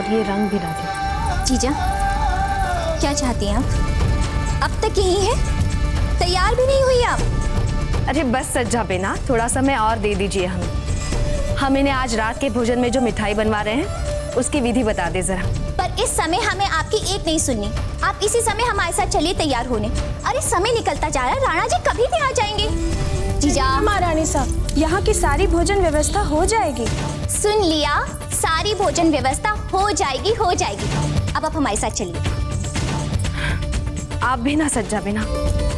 और ये रंग भी ना थे। जीजा, क्या चाहती हैं आप? अब तक यही है, तैयार भी नहीं हुई आप? अरे बस सज्जा बेना, थोड़ा समय और दे दीजिए हम इन्हें आज रात के भोजन में जो मिठाई बनवा रहे हैं उसकी विधि बता दे जरा। पर इस समय हमें आपकी एक नहीं सुननी। आप इसी समय हमारे साथ चलिए तैयार होने। अरे समय निकलता जा रहा है, राणा जी कभी भी आ जाएंगे। जीजा। महारानी साहब, यहाँ की सारी भोजन व्यवस्था हो जाएगी। सुन लिया, सारी भोजन व्यवस्था हो जाएगी, हो जाएगी। अब आप हमारे साथ चलिए। आप भी ना सज्जा बेना,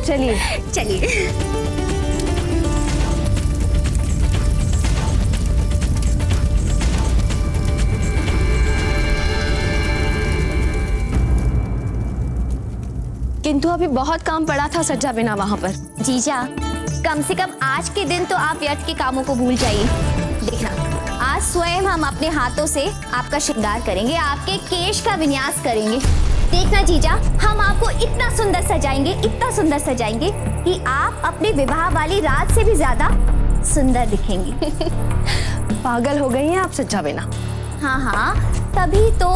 चलिए चलिए। किंतु अभी बहुत काम पड़ा था सज्जा बेना वहाँ पर। जीजा, कम से कम आज के दिन तो आप व्यर्थ के कामों को भूल जाइए। देखना, आज स्वयं हम अपने हाथों से आपका श्रृंगार करेंगे, आपके केश का विन्यास करेंगे। देखना जीजा, हम आपको इतना सुंदर सजाएंगे, इतना सुंदर सजाएंगे कि आप अपने विवाह वाली रात से भी ज्यादा सुंदर दिखेंगी। पागल हो गई हैं आप सज्जा बेना। हाँ हाँ, तभी तो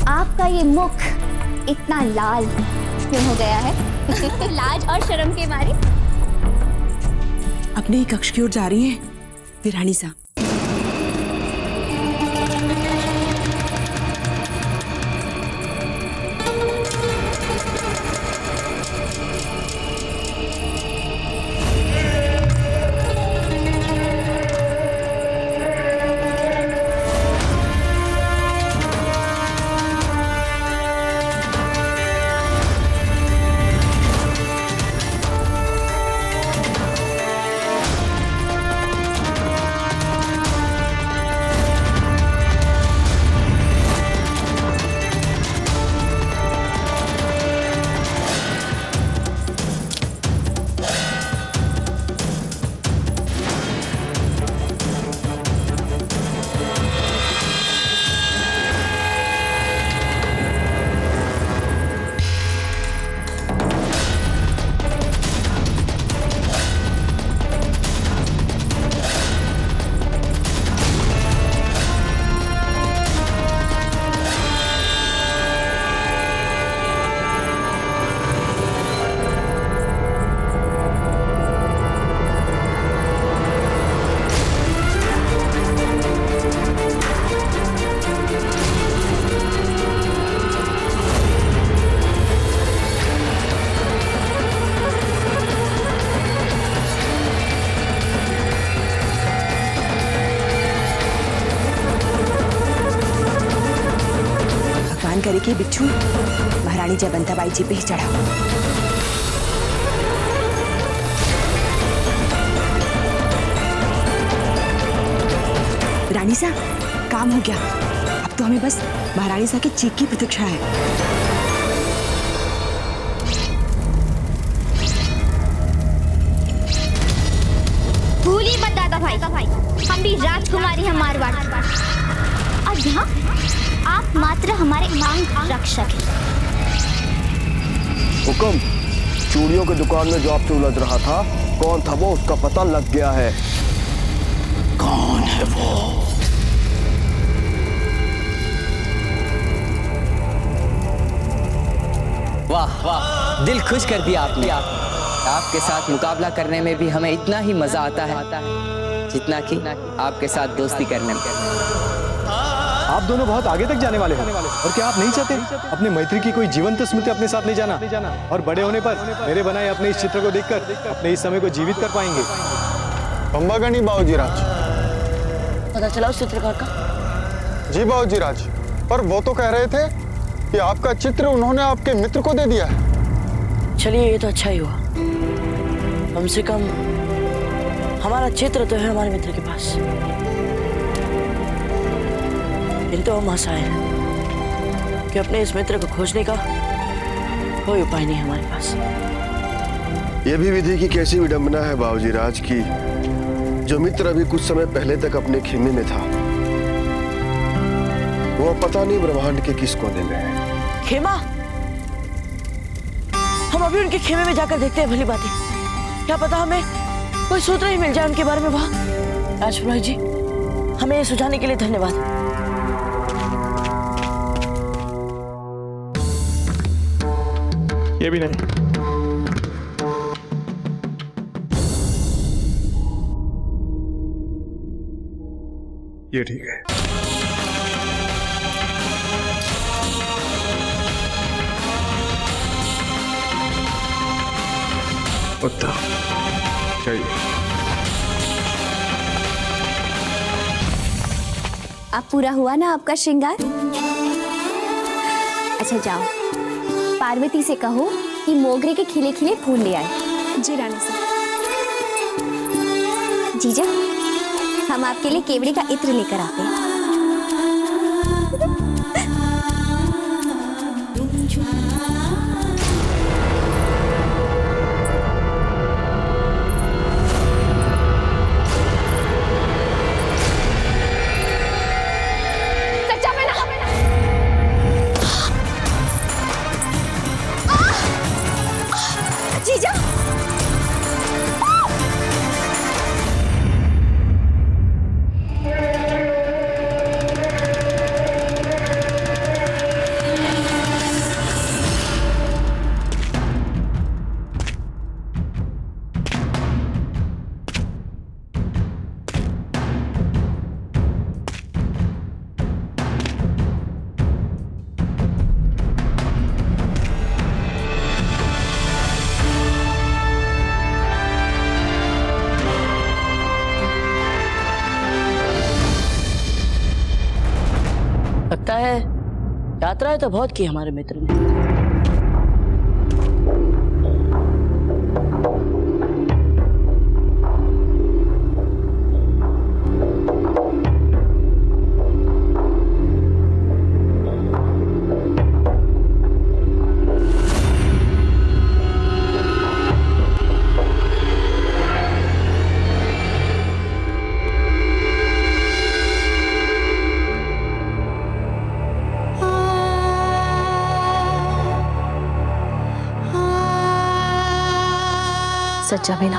आपका ये मुख इतना लाल क्यों हो गया है? लाज और शर्म के मारे। अपने ही कक्ष की ओर जा रही है वीरानी साहब। करे कि बिच्छू महारानी जयवंताबाई जी पे ही चढ़ा। रानी सा, काम हो गया। अब तो हमें बस महारानी सा की चीख की प्रतीक्षा है। भूली मत दादा भाई, हम भी राजकुमारी हैं मारवाड़, और यहाँ आप मात्र हमारे मांग रक्षक हैं। हुकुम, चूड़ियों की दुकान में जो आपसे उलझ रहा था, कौन था वो, उसका पता लग गया है। कौन है वो? वाह वाह, दिल खुश कर दिया आपने। आपके साथ मुकाबला करने में भी हमें इतना ही मजा आता है जितना कि आपके साथ दोस्ती करने में। आप दोनों बहुत आगे तक जाने वाले हैं, और क्या आप नहीं चाहते अपने मैत्री की कोई जीवंत स्मृति अपने साथ ले जाना? और बड़े होने पर मेरे बनाए अपने इस चित्र को देखकर अपने इस समय को जीवित कर पाएंगे। पंबागनी बाबूजी राज। पता चला उस चित्रकार का? जी बाबूजी राज, पर वो तो कह रहे थे कि आपका चित्र उन्होंने आपके मित्र को दे दिया है। चलिए, ये तो अच्छा ही हुआ। कम से कम हमारा चित्र तो है हमारे मित्र के पास। किंतु हम आशाएं हैं कि अपने इस मित्र को खोजने का कोई उपाय नहीं हमारे पास। यह भी विधि की कैसी विडंबना है बाबूजी राज की, जो मित्र अभी कुछ समय पहले तक अपने खेमे में था, वो पता नहीं ब्रह्मांड के किस कोने में है। खेमा? हम अभी उनके खेमे में जाकर देखते हैं, भली बात है। क्या पता हमें कोई सूत्र ही मिल जाए उनके बारे में वहां। राजपुरोहित जी, हमें ये सुझाने के लिए धन्यवाद। ये भी नहीं। ये ठीक है। उत्तर चाहिए। अब पूरा हुआ ना आपका श्रृंगार? अच्छा जाओ, पार्वती से कहो कि मोगरे के खिले खिले फूल ले आए। जी रानी साहब। जीजा, हम आपके लिए केवड़े का इत्र लेकर आते हैं। जीजा, लगता है यात्राएं तो बहुत की हमारे मित्र ने। सच्चा बिना,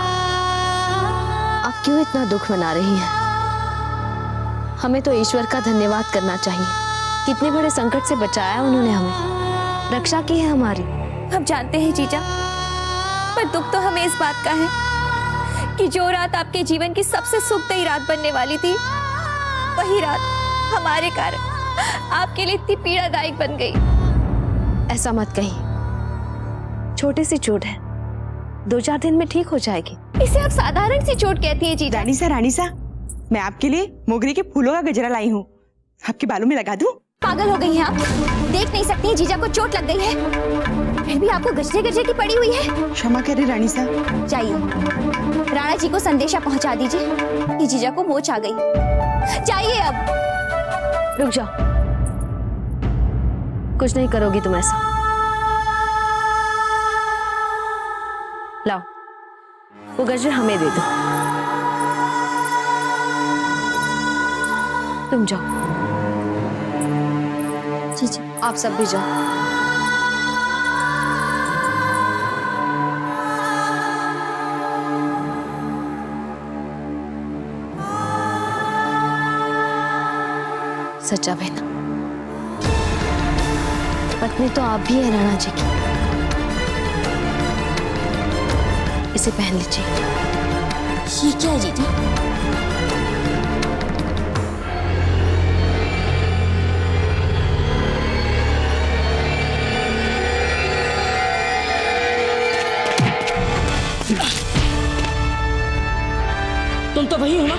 आप क्यों इतना दुख मना रही हैं? हमें तो ईश्वर का धन्यवाद करना चाहिए। कितने बड़े संकट से बचाया उन्होंने हमें, रक्षा की है हमारी। हम जानते हैं जीजा, पर दुख तो हमें इस बात का है कि जो रात आपके जीवन की सबसे सुखदायी रात बनने वाली थी, वही रात हमारे कारण आपके लिए इतनी पीड़ादायक बन गई। ऐसा मत कहिए, छोटी सी चोट है, 2-4 दिन में ठीक हो जाएगी। इसे आप साधारण सी चोट कहती है जीजा। रानी सा, मैं आपके लिए मोगरे के फूलों का गजरा लाई हूँ, आपके बालों में लगा दूं? पागल हो गई हैं आप? देख नहीं सकती हैं जीजा को चोट लग गई है, फिर भी आपको गजरे गजरे की पड़ी हुई है। क्षमा करें रानी सा। जाइए, राणा जी को संदेशा पहुंचा दीजिए कि जीजा को मोच आ गई। जाइए अब। रुक जाओ, कुछ नहीं करोगी तुम ऐसा। लाओ, वो गजरे हमें दे दो। तुम जाओ। जी, आप सब भी जाओ। सच्चा बहना, पत्नी तो आप भी है राणा जी की। इसे पहन लीजिए। ये क्या है जीजा? तुम तो वही हो ना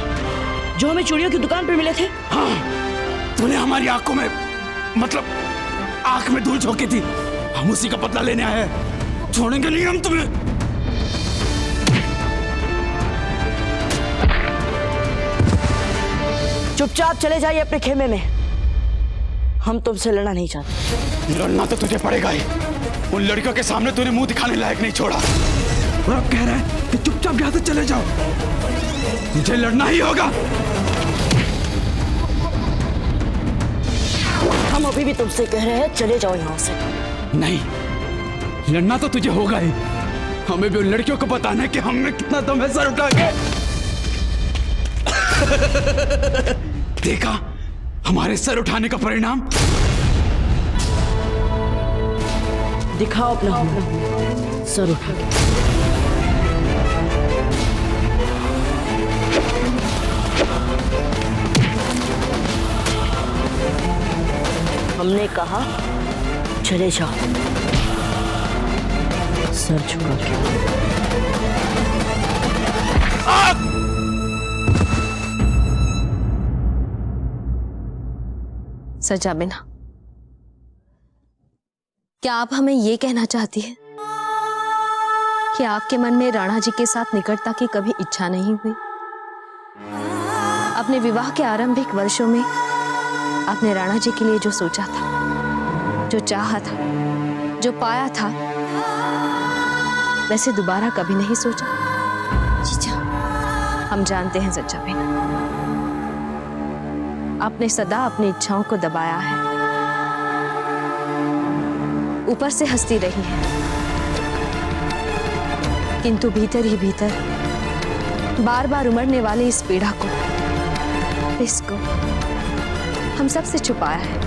जो हमें चूड़ियों की दुकान पर मिले थे? हाँ, तूने हमारी आंखों में, मतलब आंख में धूल झोंकी थी। हम उसी का बदला लेने आए हैं, छोड़ेंगे नहीं हम तुम्हें। चुपचाप चले जाइए अपने खेमे में, हम तुमसे लड़ना नहीं चाहते। लड़ना तो तुझे पड़ेगा ही, उन लड़कियों के सामने तूने मुंह दिखाने लायक नहीं छोड़ा, और अब कह रहा है कि चुपचाप यहाँ से चले जाओ। मुझे लड़ना ही होगा। हम अभी भी तुमसे कह रहे हैं चले जाओ यहाँ से। नहीं, लड़ना तो तुझे होगा ही। हमें भी उन लड़कियों को बताना है कि हमने कितना दम है सर उठा के। देखा हमारे सर उठाने का परिणाम? दिखाओ अपना हुनर, सर उठा के। हमने कहा चले जाओ, सर झुका के। सजा बिना, क्या आप हमें ये कहना चाहती हैं कि आपके मन में राणा जी के साथ निकटता की कभी इच्छा नहीं हुई? अपने विवाह के आरंभिक वर्षों में आपने राणा जी के लिए जो सोचा था, जो चाहा था, जो पाया था, वैसे दोबारा कभी नहीं सोचा? जीजा, हम जानते हैं सच्चा बिना, आपने सदा अपनी इच्छाओं को दबाया है, ऊपर से हंसती रही है, किंतु भीतर ही भीतर बार बार उमड़ने वाली इस पीड़ा को, इसको हम सबसे छुपाया है।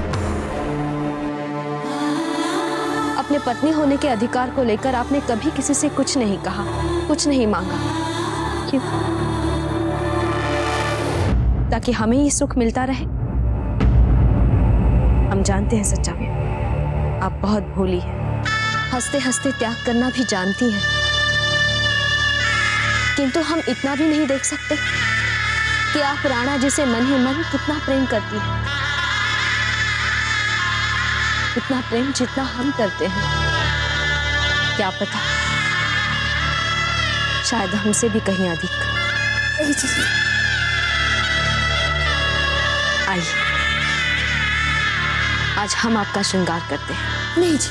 अपने पत्नी होने के अधिकार को लेकर आपने कभी किसी से कुछ नहीं कहा, कुछ नहीं मांगा। क्यों? ताकि हमें ये सुख मिलता रहे। हम जानते हैं सच्चा में आप बहुत भोली हैं, हंसते हंसते त्याग करना भी जानती हैं, किंतु हम इतना भी नहीं देख सकते कि आप राणा जी से मन ही मन कितना प्रेम करती हैं, उतना प्रेम जितना हम करते हैं। क्या पता शायद हमसे भी कहीं अधिक। आइए, आज हम आपका श्रृंगार करते हैं। नहीं जी,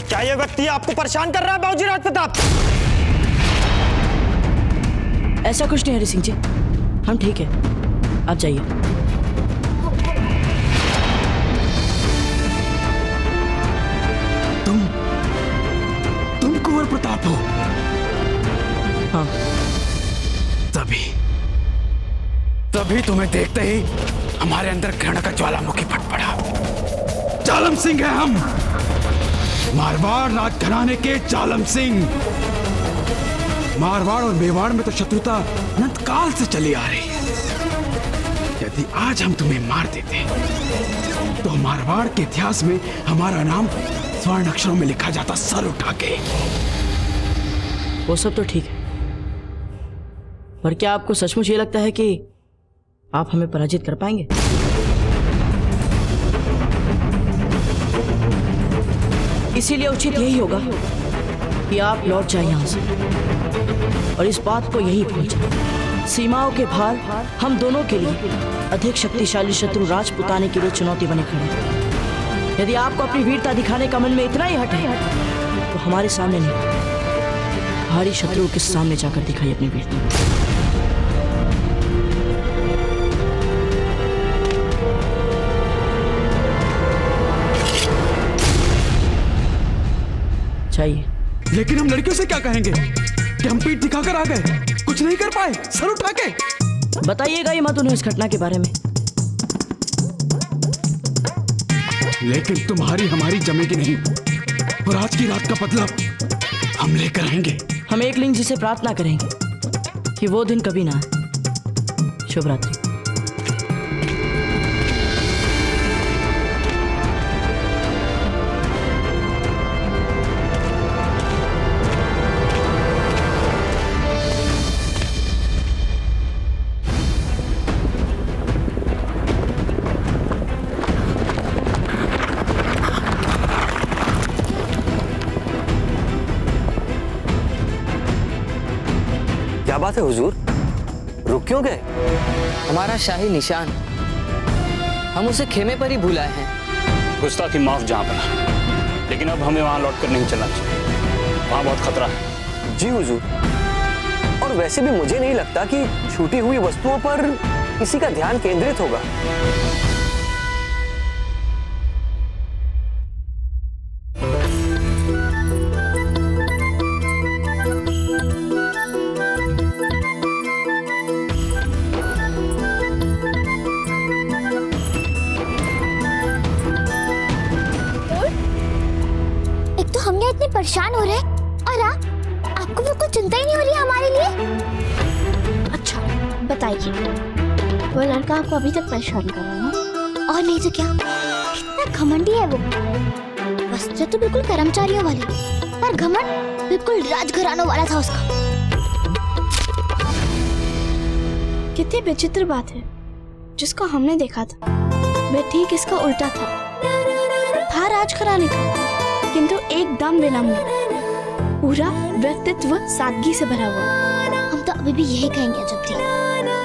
क्या ये व्यक्ति आपको परेशान कर रहा है बाबूजी राज प्रताप? ऐसा कुछ नहीं हरि सिंह जी, हम ठीक है, आप जाइए। तुम कुंवर प्रताप हो? हाँ। तभी तुम्हें देखते ही हमारे अंदर घृणा का ज्वालामुखी फट पड़ा। जालम सिंह है हम, मारवाड़ राजघराने के जालम सिंह। मारवाड़ और मेवाड़ में तो शत्रुता अनंत काल से चली आ रही है। यदि आज हम तुम्हें मार देते तो मारवाड़ के इतिहास में हमारा नाम स्वर्ण अक्षरों में लिखा जाता, सर उठा के। वो सब तो ठीक है, पर क्या आपको सचमुच ये लगता है कि आप हमें पराजित कर पाएंगे? इसीलिए उचित यही होगा कि आप लौट जाएं यहां से और इस बात को यही पहुंचा। सीमाओं के बाहर हम दोनों के लिए अधिक शक्तिशाली शत्रु राजपुताने के लिए चुनौती बने खड़े हैं। यदि आपको अपनी वीरता दिखाने का मन में इतना ही हट है तो हमारे सामने नहीं, भारी शत्रुओं के सामने जाकर दिखाई अपनी वीरता। चाहिए। लेकिन हम लड़कियों से क्या कहेंगे कि हम पीठ दिखाकर आ गए, कुछ नहीं कर पाए, सर उठा के? बताइएगा ही मत उन्हें इस घटना के बारे में। लेकिन तुम्हारी हमारी जमेगी नहीं, और आज की रात का बदला हम लेकर आएंगे। हम एक लिंग जी से प्रार्थना करेंगे कि वो दिन कभी ना आए। शुभ रात्रि। क्या बात है हुजूर, रुक क्यों गए? हमारा शाही निशान, हम उसे खेमे पर ही भुलाए हैं। गुस्ताखी माफ जहां बना, लेकिन अब हमें वहां लौटकर नहीं चलना चाहिए, वहां बहुत खतरा है। जी हुजूर, और वैसे भी मुझे नहीं लगता कि छूटी हुई वस्तुओं पर किसी का ध्यान केंद्रित होगा। एक तो हम यहाँ इतने परेशान हो रहे हैं और आपको बिल्कुल चिंता ही नहीं हो रही है हमारे लिए। अच्छा बताइए, वो लड़का आपको अभी तक परेशान कर रहा है ना? और नहीं तो क्या, कितना घमंडी है वो। वस्त्र तो बिल्कुल कर्मचारियों वाले, पर घमंड बिल्कुल राजघरानों वाला था उसका। कितनी विचित्र बात है, जिसको हमने देखा था वह ठीक इसका उल्टा था राजघराने का, किंतु एकदम विनम्र, पूरा व्यक्तित्व सादगी से भरा हुआ। हम तो अभी भी यही कहेंगे जब भी,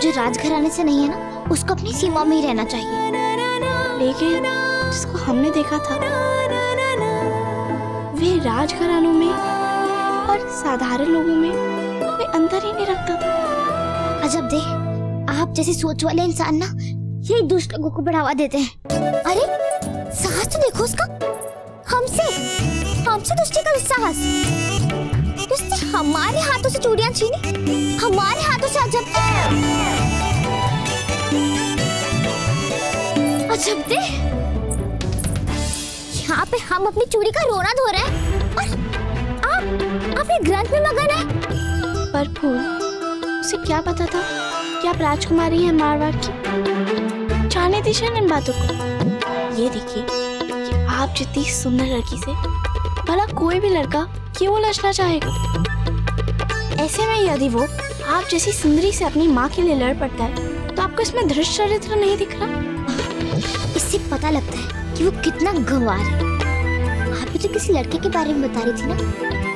जो राजघराने से नहीं है ना, उसको अपनी सीमा में ही रहना चाहिए। लेकिन जिसको हमने देखा था वे राजघरानों में और साधारण लोगों में कोई अंतर ही नहीं रखता था। अजब दे, आप जैसी सोच वाले इंसान ना यही दुष्ट लोगों को बढ़ावा देते हैं। अरे साहस तो देखो उसका, हमसे दुष्टी का साहस। उसने हमारे हाथों से चूड़ियां छीनी, हमारे हाथों से अजब दे, यहाँ पे हम अपनी चूड़ी का रोना धो रहे हैं और आप अपने ग्रंथ में मगन है। पर फूल, उसे क्या पता था कि आप राजकुमारी हैं मारवाड़ की? जाने दीजिए इन बातों को। ये देखिए कि आप जितनी सुंदर लड़की से भला कोई भी लड़का क्यों लड़ना चाहेगा। ऐसे में यदि वो आप जैसी सुंदरी से अपनी माँ के लिए लड़ पड़ता है तो आपको इसमें धृष्ट चरित्र नहीं दिख रहा? इससे पता लगता है कि वो कितना गंवार है। आप भी तो किसी लड़के के बारे में बता रही थी ना,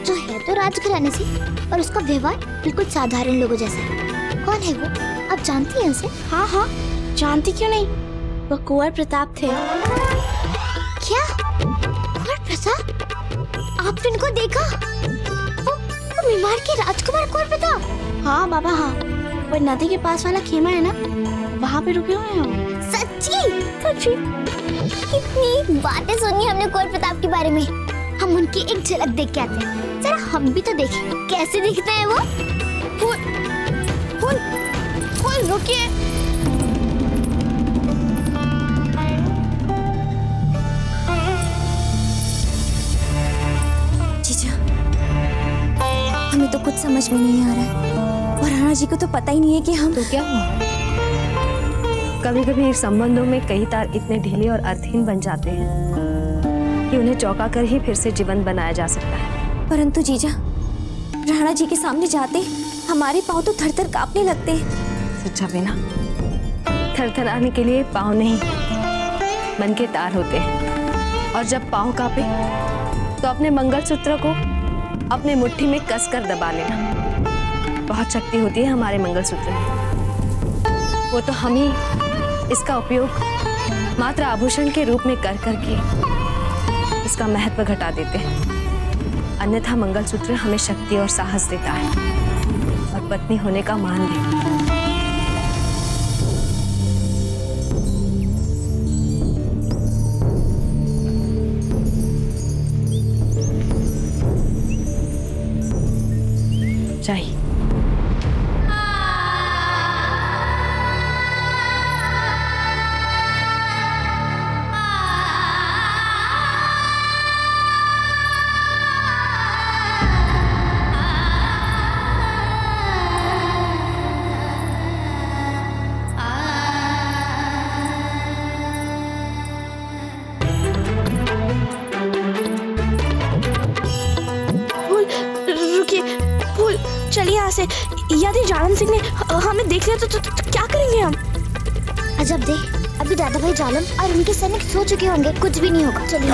जो है तो राजघराने से और उसका व्यवहार बिल्कुल साधारण लोगों जैसा है। कौन है वो, आप जानती हैं उसे? हाँ, जानती क्यों नहीं, वो कुंवर प्रताप थे। क्या कुंवर प्रताप? आपने इनको देखा? वो बीमार के राजकुमार कुंवर प्रताप? हाँ बाबा हाँ, वो नदी के पास वाला खेमा है ना, वहाँ पे रुके हुए हैं। सच्ची? कितनी बातें सुनी हमने कुंवर प्रताप के बारे में। हम उनकी एक झलक देख के आते हैं, जरा हम भी तो देखें कैसे दिखते हैं वो। फूल रुकिए। जीजा, हमें तो कुछ समझ में नहीं आ रहा है और राणा जी को तो पता ही नहीं है कि हम। तो क्या हुआ? कभी कभी संबंधों में कई तार इतने ढीले और अर्थहीन बन जाते हैं कि उन्हें चौंका कर ही फिर से जीवंत बनाया जा सकता है। परंतु जीजा, राणा जी के सामने जाते हमारे पाँव तो थरथर कांपने लगते हैं। सच्चा बिना, थरथराने के लिए पाँव नहीं, मन के तार होते हैं। और जब पाँव कांपे तो अपने मंगलसूत्र को अपने मुट्ठी में कसकर दबा लेना। बहुत शक्ति होती है हमारे मंगलसूत्र में। वो तो हम ही इसका उपयोग मात्र आभूषण के रूप में कर करके इसका महत्व घटा देते हैं। अन्यथा मंगलसूत्र हमें शक्ति और साहस देता है और पत्नी होने का मान देता है। चाहिए चलिए यहाँ से। यदि जालम सिंह ने हमें देख लिया तो क्या करेंगे हम? अजब दे, अभी दादा भाई जालम और उनके सैनिक सो चुके होंगे, कुछ भी नहीं होगा। चलिए।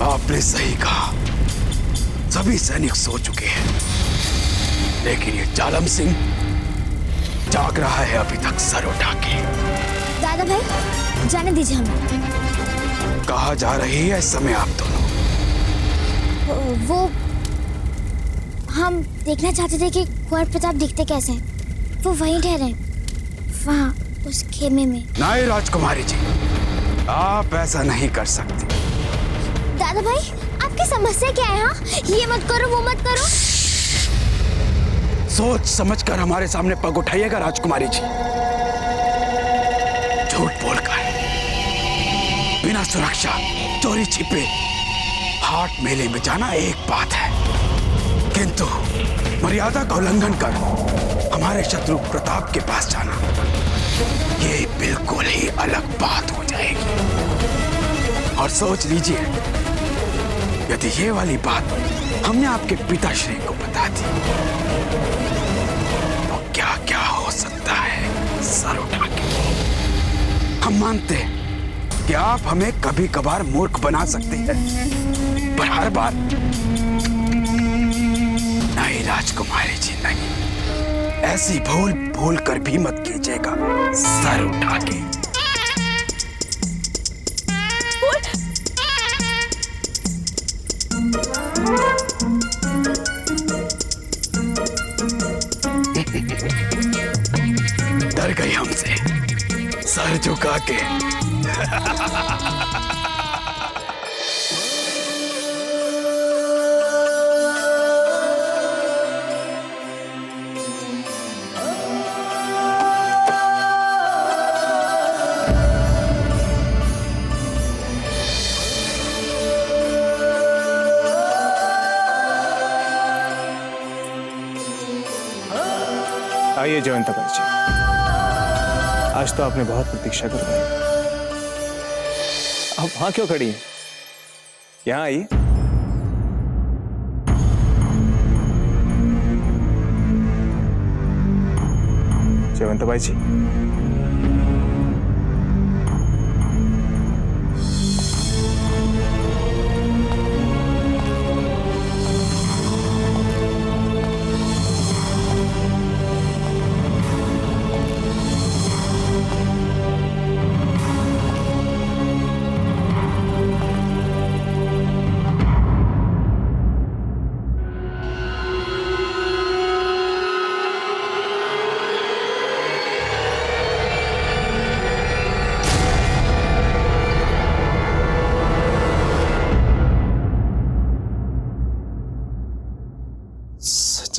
आपने सही कहा, सभी सैनिक सो चुके हैं, लेकिन ये जालम सिंह जाग रहा है अभी तक सर उठा के। दादा भाई जाने दीजिए हमें। कहाँ जा रही है इस समय आप दोनों? वो हम देखना चाहते थे कि कुंवर प्रताप दिखते कैसे हैं। वो वहीं ठहरे, वहाँ उस खेमे में। नहीं राजकुमारी जी, आप ऐसा नहीं कर सकती। दादा भाई, आपकी समस्या क्या है? हाँ, ये मत करो, वो मत करो। सोच समझकर हमारे सामने पग उठाइएगा राजकुमारी जी। झूठ बोलकर, बिना सुरक्षा, चोरी छिपे हाट मेले में जाना एक बात है, किंतु मर्यादा का उल्लंघन कर हमारे शत्रु प्रताप के पास जाना, ये बिल्कुल ही अलग बात हो जाएगी। और सोच लीजिए, यदि ये वाली बात हमने आपके पिताश्री को बता दी तो क्या क्या हो सकता है। सर उठा के हम मानते हैं कि आप हमें कभी कभार मूर्ख बना सकते हैं, पर हर बार नहीं राजकुमारी जी, नहीं। ऐसी भूल भूल कर भी मत कीजिएगा। सर उठा के डर गई हमसे, सर झुका के। आइए जयवंता बाई जी, आज तो आपने बहुत प्रतीक्षा करवाई। आप वहां क्यों खड़ी हैं? यहाँ आइए। जयवंता बाई जी,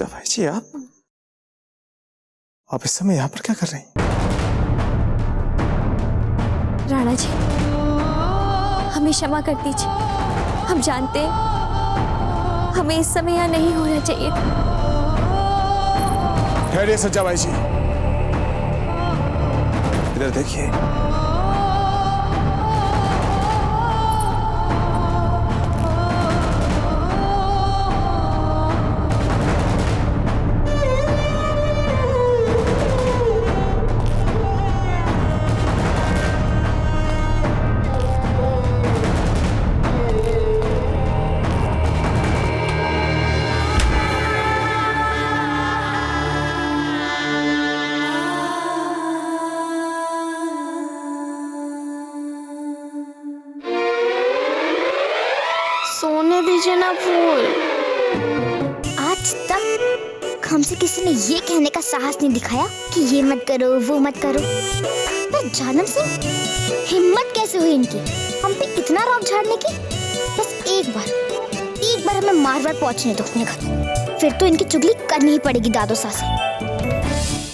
भाई जी, आप इस समय यहाँ पर क्या कर रही हैं? राणा जी, हमें क्षमा कर दीजिए। हम जानते हैं हमें इस समय यहाँ नहीं होना चाहिए। ठहरिए सच्चा भाई जी, इधर देखिए। सोने दीजिए ना फूल। आज तक हमसे किसी ने ये कहने का साहस नहीं दिखाया कि ये मत करो, वो मत करो। पर जानम से हिम्मत कैसे हुई इनकी हम पे इतना रौब झाड़ने की। बस एक बार हमें मारवाड़ पहुंचने दो अपने घर, फिर तो इनकी चुगली करनी ही पड़ेगी दादो सासे।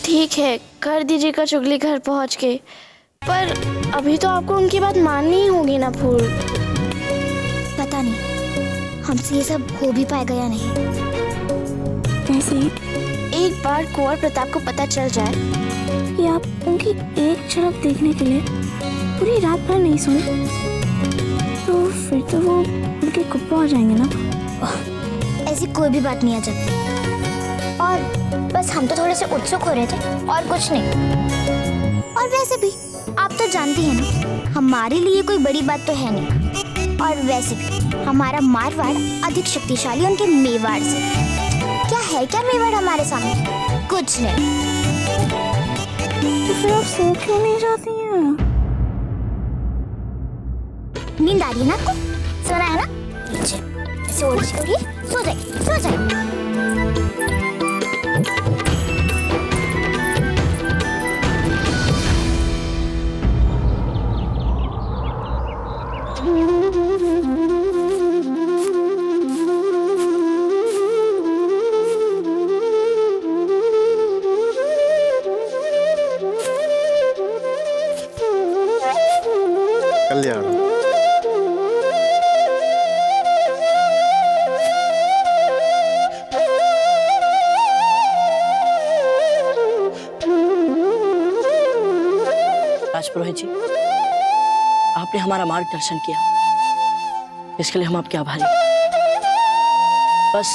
ठीक है, कर दीजिएगा चुगली घर पहुंच के, पर अभी तो आपको उनकी बात माननी ही होगी ना फूल। पता नहीं हमसे ये सब हो भी पाएगा या नहीं। वैसे एक बार कुंवर प्रताप को पता चल जाए कि आप उनकी एक झलक देखने के लिए पूरी रात भर नहीं सोए, तो फिर तो वो उनके कुप्पा आ जाएंगे ना। ऐसी कोई भी बात नहीं आ जाती, और बस हम तो थोड़े से उत्सुक हो रहे थे और कुछ नहीं। और वैसे भी आप तो जानती हैं ना, हमारे लिए कोई बड़ी बात तो है नहीं। और वैसे भी हमारा मारवाड़ अधिक शक्तिशाली उनके मेवाड़ से। क्या है क्या मेवाड़ हमारे सामने? कुछ नहीं। तो फिर आप सो क्यों नहीं जाती हैं? नींद आ रही है ना आपको? सोना है ना? नीचे सो जाए, सो जाए। कल्याण। राजपुरोहित जी, आपने हमारा मार्गदर्शन किया, इसके लिए हम आपके आभारी हैं। बस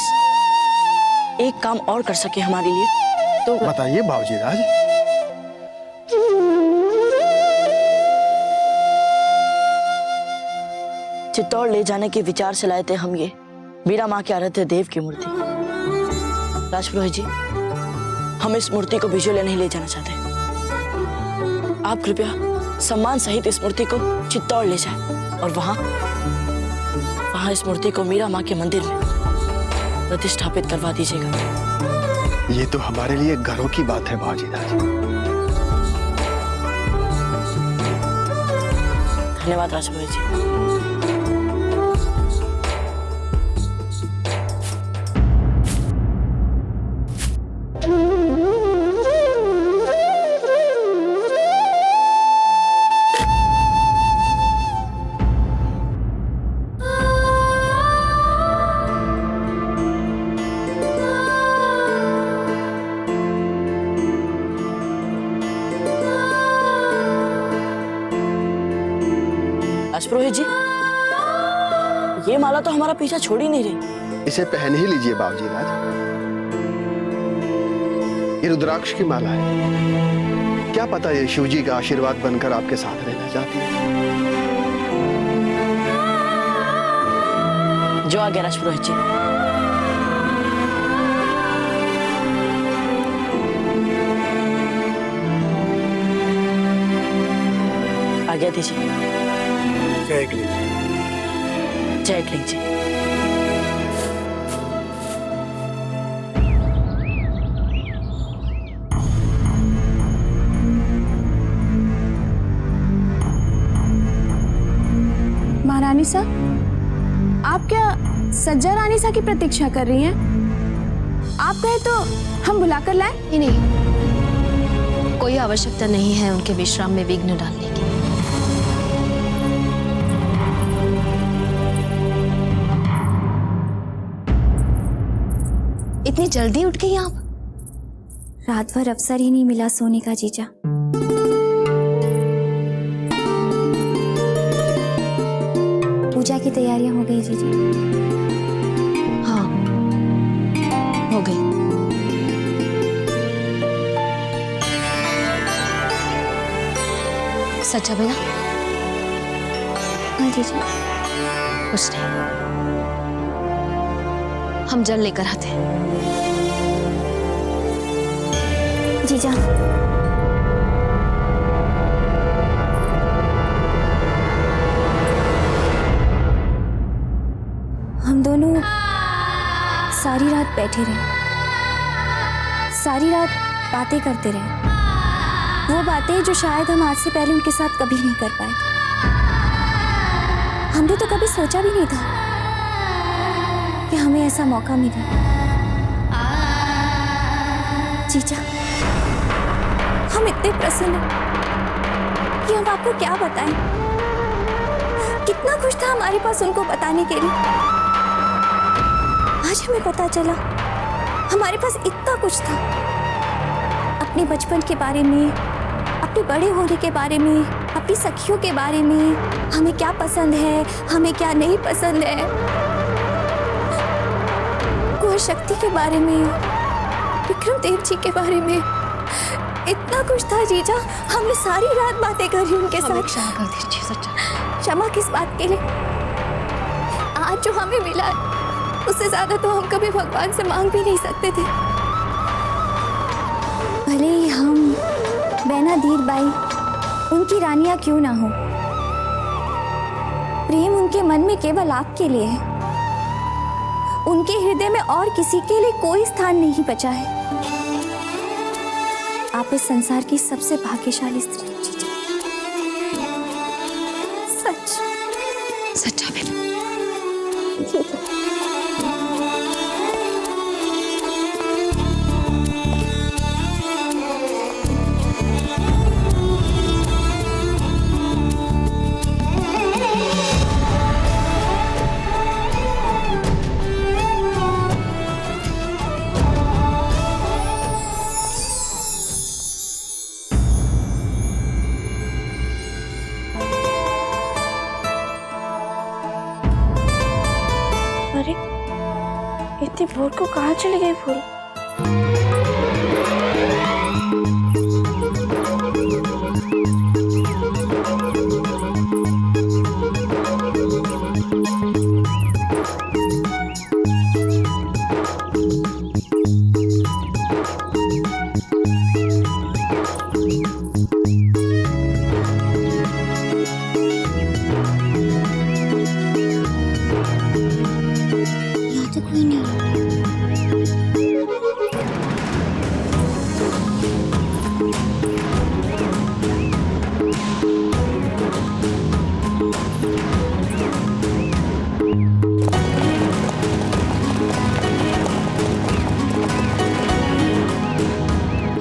एक काम और कर सके हमारे लिए तो बताइए बाबूजी राज। चित्तौड़ ले जाने के विचार से लाए थे हम ये मीरा माँ के आराध्य देव की मूर्ति। राजपुरोहित जी, हम इस मूर्ति को बिजोले नहीं ले जाना चाहते। आप कृपया सम्मान सहित इस मूर्ति को चित्तौड़ ले जाएं और वहां इस मूर्ति को मीरा माँ के मंदिर में प्रतिष्ठापित करवा दीजिएगा। ये तो हमारे लिए गर्व की बात है बाबूजी राज। धन्यवाद राजपुरोहित जी। राजपुरोहित जी, ये माला तो हमारा पीछा छोड़ ही नहीं रही। इसे पहन ही लीजिए बाबूजी राज। ये रुद्राक्ष की माला है, क्या पता ये शिवजी का आशीर्वाद बनकर आपके साथ रहना चाहती है। जो आगे राजपुरोहित जी। आज्ञा दीजिए। जय कलिंग। जय कलिंग जी। महारानी सा, आप क्या सज्जा रानी सा की प्रतीक्षा कर रही हैं? आप कहे तो हम बुलाकर लाएं? नहीं, कोई आवश्यकता नहीं है उनके विश्राम में विघ्न डालने की। इतनी जल्दी उठ गई आप? रात भर अवसर ही नहीं मिला सोने का जीजा। पूजा की तैयारियां हो गई जीजा? हाँ, हो गई। सच्चा भैया? हाँ जीजा। कुछ नहीं, हम जल लेकर आते हैं। जीजा, हम दोनों सारी रात बैठे रहे, सारी रात बातें करते रहे, वो बातें जो शायद हम आज से पहले उनके साथ कभी नहीं कर पाए। हमने तो कभी सोचा भी नहीं था कि हमें ऐसा मौका मिले। जीजा, हम इतने प्रसन्न हैं कि हम आपको क्या बताएं। कितना कुछ था हमारे पास उनको बताने के लिए। आज हमें पता चला हमारे पास इतना कुछ था, अपने बचपन के बारे में, अपने बड़े होने के बारे में, अपनी सखियों के बारे में, हमें क्या पसंद है, हमें क्या नहीं पसंद है, कुंवर शक्ति के बारे में, विक्रम देव जी के बारे में। इतना कुछ था जीजा, हमने सारी रात बातें करी उनके साथ। क्षमा कर दीजिए सच्चा। क्षमा किस बात के लिए? आज जो हमें मिला है उससे ज्यादा तो हम कभी भगवान से मांग भी नहीं सकते थे। भले ही हम बैनाधीर बाई उनकी रानियां क्यों ना हो, प्रेम उनके मन में केवल आपके लिए है। उनके हृदय में और किसी के लिए कोई स्थान नहीं बचा है। आप इस संसार की सबसे भाग्यशाली स्त्री हैं जीजा। सच सच्चा बेबी। भोर को कहाँ चले गए फूल?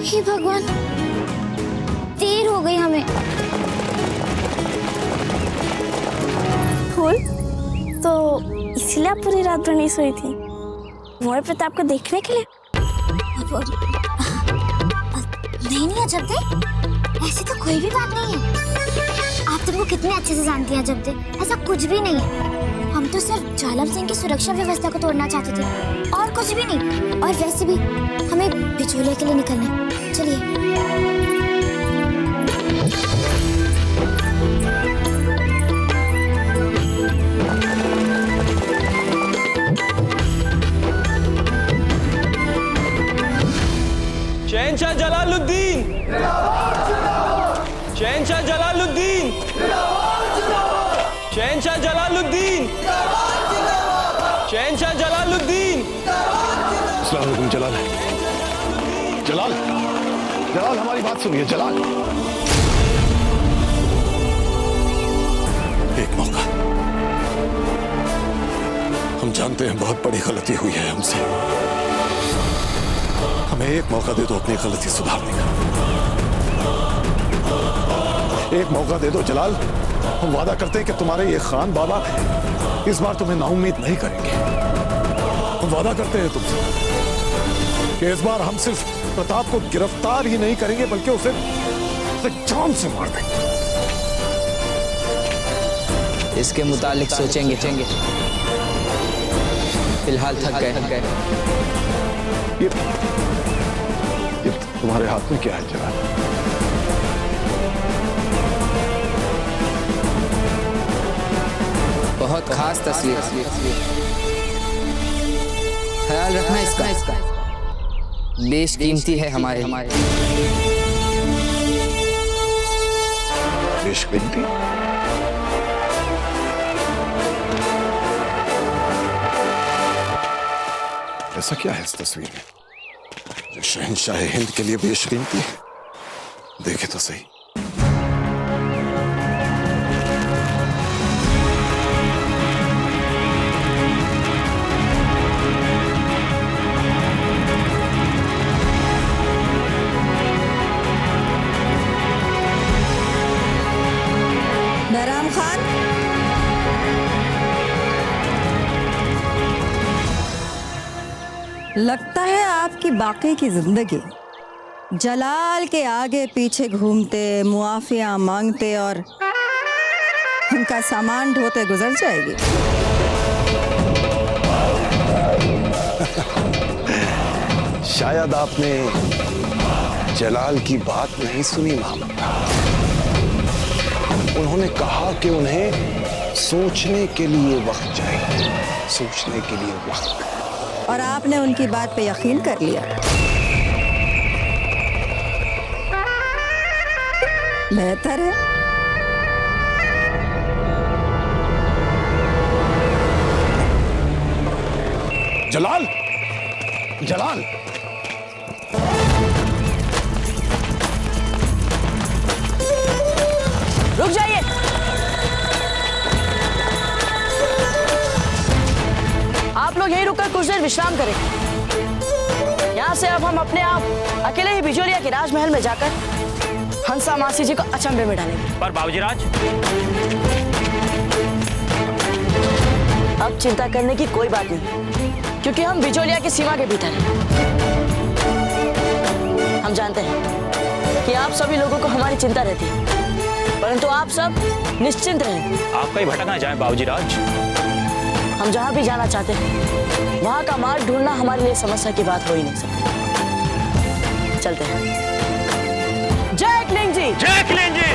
हे भगवान, देर हो गई हमें। फूल, तो इसीलिए आप पूरी रात भर नहीं सोई थी, मोर प्रताप को देखने के लिए? नहीं अजब दे, ऐसी तो कोई भी बात नहीं है। आप तुमको कितने अच्छे से जानती हैं अजब दे, ऐसा कुछ भी नहीं है। हम तो सिर्फ जालम सिंह की सुरक्षा व्यवस्था को तोड़ना चाहते थे और कुछ भी नहीं। और वैसे भी हमें बिचौलिए के लिए निकलना है। चलिए। शहंशाह जलालुद्दीन, शहंशाह जलालुद्दीन, शहंशाह जलालुद्दीन, शहंशाह जलालुद्दीन। अस्सलाम वालेकुम जलाल। जलाल, जलाल हमारी बात सुनिए जलाल। एक मौका, हम जानते हैं बहुत बड़ी गलती हुई है हमसे, हमें एक मौका दे दो अपनी गलती सुधारने का। एक मौका दे दो जलाल, हम वादा करते हैं कि तुम्हारे ये खान बाबा इस बार तुम्हें नाउम्मीद नहीं करेंगे। हम वादा करते हैं तुमसे कि इस बार हम सिर्फ प्रताप को गिरफ्तार ही नहीं करेंगे बल्कि उसे जान से मार देंगे। इसके मुतालिक सोचेंगे। फिलहाल थक गए। ये तुम्हारे हाथ में क्या है जलाल? बहुत खास तस्वीर, ख्याल रखना इसका बेशकीमती है हमारे। बेशकीमती? ऐसा क्या है इस तस्वीर में जो शहंशाह हिंद के लिए बेशकीमती है? देखे तो सही। बैराम खान, लगता है आपकी बाकी की जिंदगी जलाल के आगे पीछे घूमते, मुआफिया मांगते और उनका सामान ढोते गुजर जाएगी। शायद आपने जलाल की बात नहीं सुनी मामा। उन्होंने कहा कि उन्हें सोचने के लिए वक्त चाहिए, सोचने के लिए वक्त। और आपने उनकी बात पे यकीन कर लिया। बेहतर है। जलाल, जलाल, रुक जाइए। आप लोग यहीं रुककर कुछ देर विश्राम करें। यहाँ से अब हम अपने आप अकेले ही बिजोलिया के राजमहल में जाकर हंसा मासी जी को अचंभे में डालेंगे। पर बाबूजी राज, अब चिंता करने की कोई बात नहीं, क्योंकि हम बिजोलिया की सीमा के भीतर हैं। हम जानते हैं कि आप सभी लोगों को हमारी चिंता रहती है, परंतु आप सब निश्चिंत रहें। आप कहीं भटक ना जाएं बाबूजी राज। हम जहाँ भी जाना चाहते हैं वहाँ का मार्ग ढूंढना हमारे लिए समस्या की बात हो ही नहीं सकती। चलते हैं। जय क्लिंग जी। जय क्लिंग जी।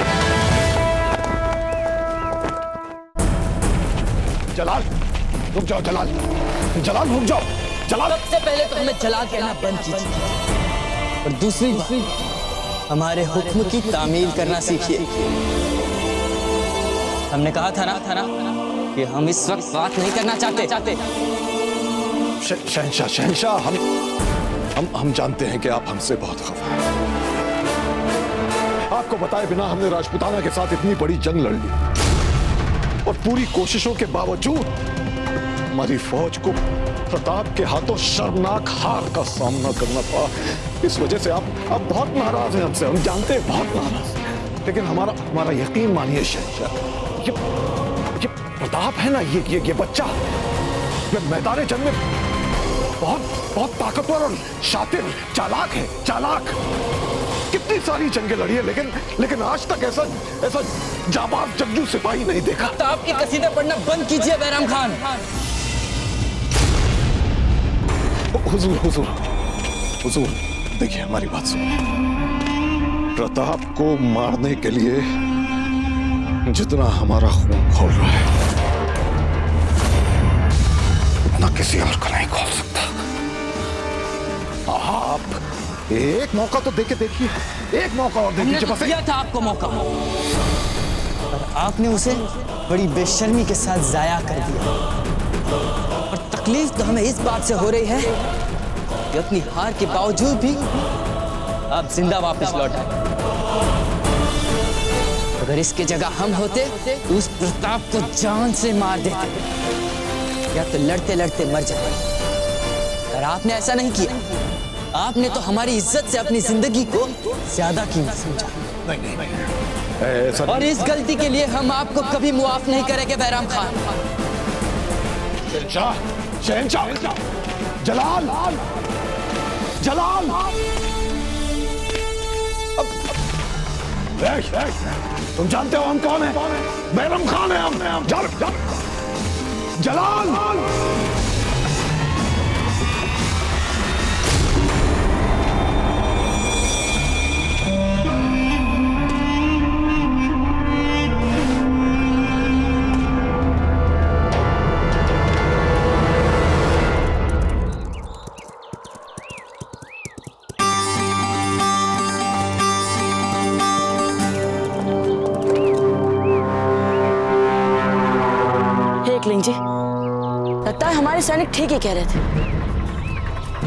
जलाल रुक जाओ, जलाल जलाल रुक जाओ। जलाल सबसे पहले तो हमें जलाल कहना बंद कीजिए और दूसरी बात हमारे हुक्म की तामील करना सीखिए। हमने कहा था ना कि हम इस वक्त बात नहीं करना चाहते। शहंशाह, हम जानते हैं कि आप हमसे बहुत खफा हैं। आपको बताए बिना हमने राजपूताना के साथ इतनी बड़ी जंग लड़ ली और पूरी कोशिशों के बावजूद हमारी फौज को प्रताप के हाथों शर्मनाक हार का सामना करना पड़ा। इस वजह से आप बहुत नाराज हैं हमसे, हम जानते हैं, बहुत नाराज हैं। लेकिन हमारा यकीन मानिए शहंशाह, ये प्रताप है ना, ये बच्चा ये मैदान जंग में बहुत ताकतवर और शातिर चालाक है, चालाक। कितनी सारी जंगें लड़ी है लेकिन आज तक ऐसा जाबाज जंगजू सिपाही नहीं देखा। तो आपके कसीदे पढ़ना बंद कीजिए बैराम खान। हुजूर देखिए, हमारी बात सुनिए। प्रताप को मारने के लिए जितना हमारा खून खोल रहा है उतना किसी और को नहीं खोल सकता। आप एक मौका तो देखिए, एक मौका और दे दीजिए बस। दिया था आपको मौका पर आपने उसे बड़ी बेशर्मी के साथ जाया कर दिया। और तकलीफ तो हमें इस बात से हो रही है कि अपनी हार के बावजूद भी आप जिंदा वापस लौट आए। अगर इसके जगह हम होते तो उस प्रताप को जान से मार देते या तो लड़ते लड़ते मर जाते। पर आपने ऐसा नहीं किया। आपने तो हमारी इज्जत से अपनी जिंदगी को ज्यादा कीमती समझा। नहीं, और इस गलती के लिए हम आपको कभी मुआफ नहीं करेंगे बैराम खान। शहंशाह, जलाल तुम जानते हो हम कौन है? बैरम खान है हम। जलाल क्लिंग जी, लगता है हमारे सैनिक ठीक ही कह रहे थे।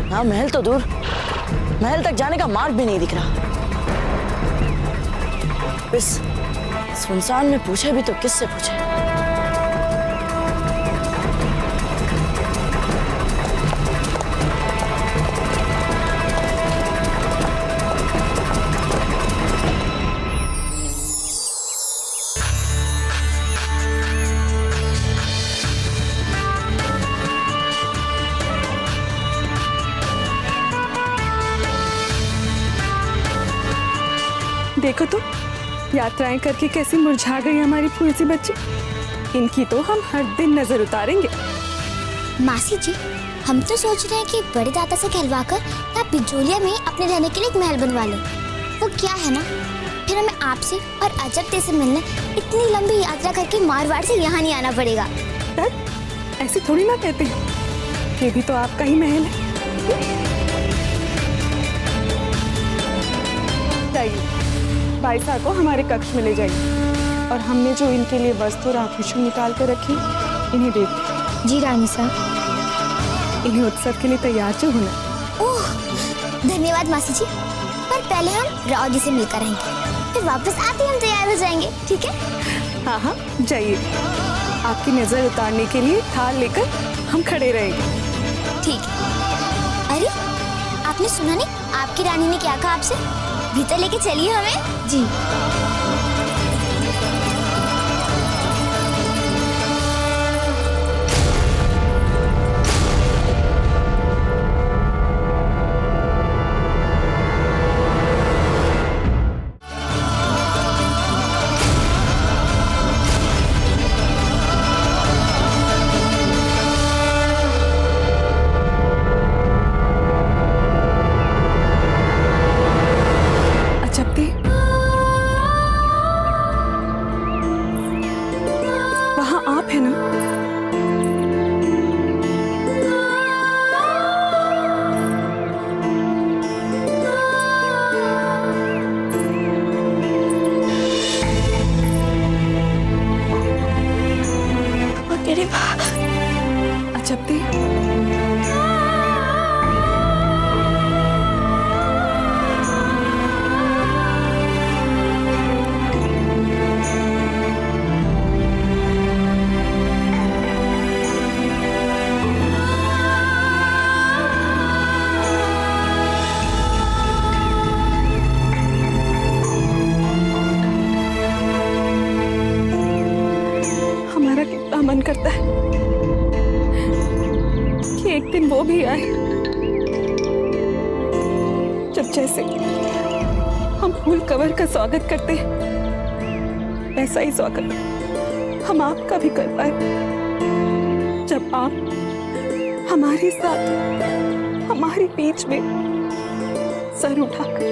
यहाँ महल तो दूर, महल तक जाने का मार्ग भी नहीं दिख रहा। इस सुनसान में पूछे भी तो किससे पूछे? देखो तो यात्राएं करके कैसी मुरझा गई हमारी फूल सी बच्ची। इनकी तो हम हर दिन नजर उतारेंगे। मासी जी, हम तो सोच रहे हैं कि बड़े दादा से कहलवाकर यहाँ बिजोलिया में अपने रहने के लिए एक महल बनवा लें। वो क्या है ना, फिर हमें आपसे और अजब से मिलने इतनी लंबी यात्रा करके मारवाड़ से यहाँ नहीं आना पड़ेगा। ऐसे थोड़ी ना कहते हैं, ये भी तो आपका ही महल है। जाइए, भाई साहब को हमारे कक्ष में ले जाइए और हमने जो इनके लिए वस्त्र और आभूषण निकाल कर रखी इन्हें दे दीजिए। जी रानी साहब। इन्हें उत्सव के लिए तैयार जो होना। ओह, धन्यवाद मासी जी। पर पहले हम राव जी से मिलकर आएंगे, फिर वापस आते ही हम तैयार हो जाएंगे, ठीक है? हाँ, जाइए। आपकी नजर उतारने के लिए थाल लेकर हम खड़े रहेंगे। ठीक है। अरे, आपने सुना नहीं आपकी रानी ने क्या कहा आपसे? भीतर लेके चलिए हमें। जी। है ना? अजब थी। हमारा कितना मन करता है कि एक दिन वो भी आए जब जैसे हम फूल कवर का स्वागत करते हैं वैसा ही स्वागत हम आपका भी कर पाए, जब आप हमारे साथ हमारे बीच में सर उठाकर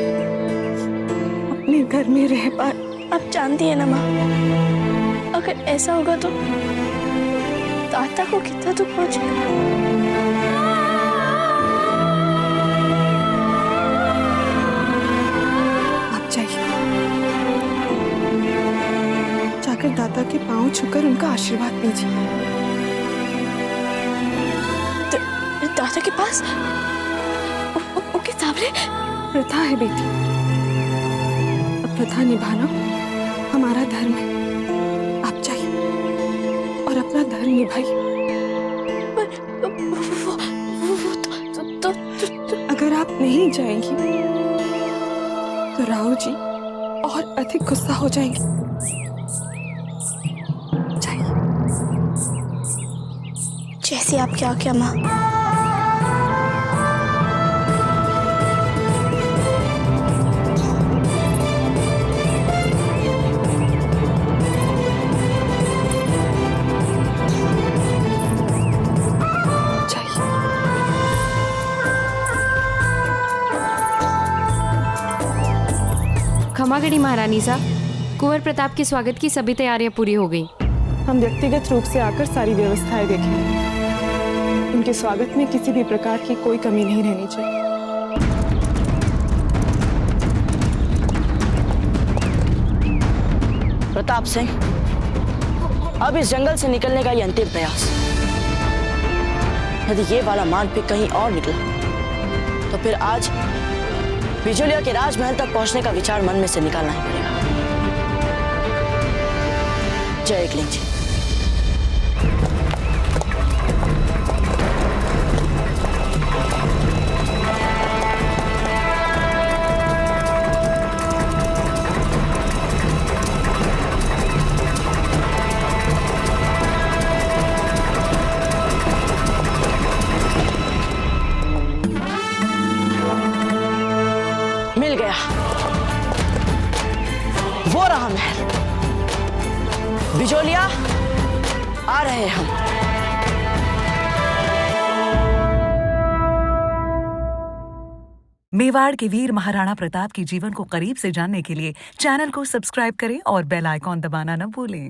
अपने घर में रह पाए। आप जानती है ना माँ, अगर ऐसा होगा तो दादा को कितना दुख पहुंचेगा। आप जाइए, जाकर दादा के पांव छूकर उनका आशीर्वाद लीजिए। दादा के पास उनके सामने प्रथा है बेटी, अब प्रथा निभाना हमारा धर्म है। आप जाइए और अपना धर्म निभाइए। अगर आप नहीं जाएंगी तो राव जी और अधिक गुस्सा हो जाएंगे। जाइए। जैसी आपकी आज्ञा माँ। खमागढ़ी महारानी साहब, कुंवर प्रताप के स्वागत की सभी तैयारियां पूरी हो गई। हम व्यक्तिगत रूप से आकर सारी व्यवस्थाएं देखेंगे। उनके स्वागत में किसी भी प्रकार की कोई कमी नहीं रहनी चाहिए। प्रताप सिंह, अब इस जंगल से निकलने का ये अंतिम प्रयास। यदि ये वाला मारपीट कहीं और निकला तो फिर आज बिजोलिया के राजमहल तक पहुंचने का विचार मन में से निकालना ही पड़ेगा। जय एकलिंग जी। मिल गया, वो रहा महल। बिजोलिया, आ रहे हम। मेवाड़ के वीर महाराणा प्रताप के जीवन को करीब से जानने के लिए चैनल को सब्सक्राइब करें और बेल आइकॉन दबाना न भूलें।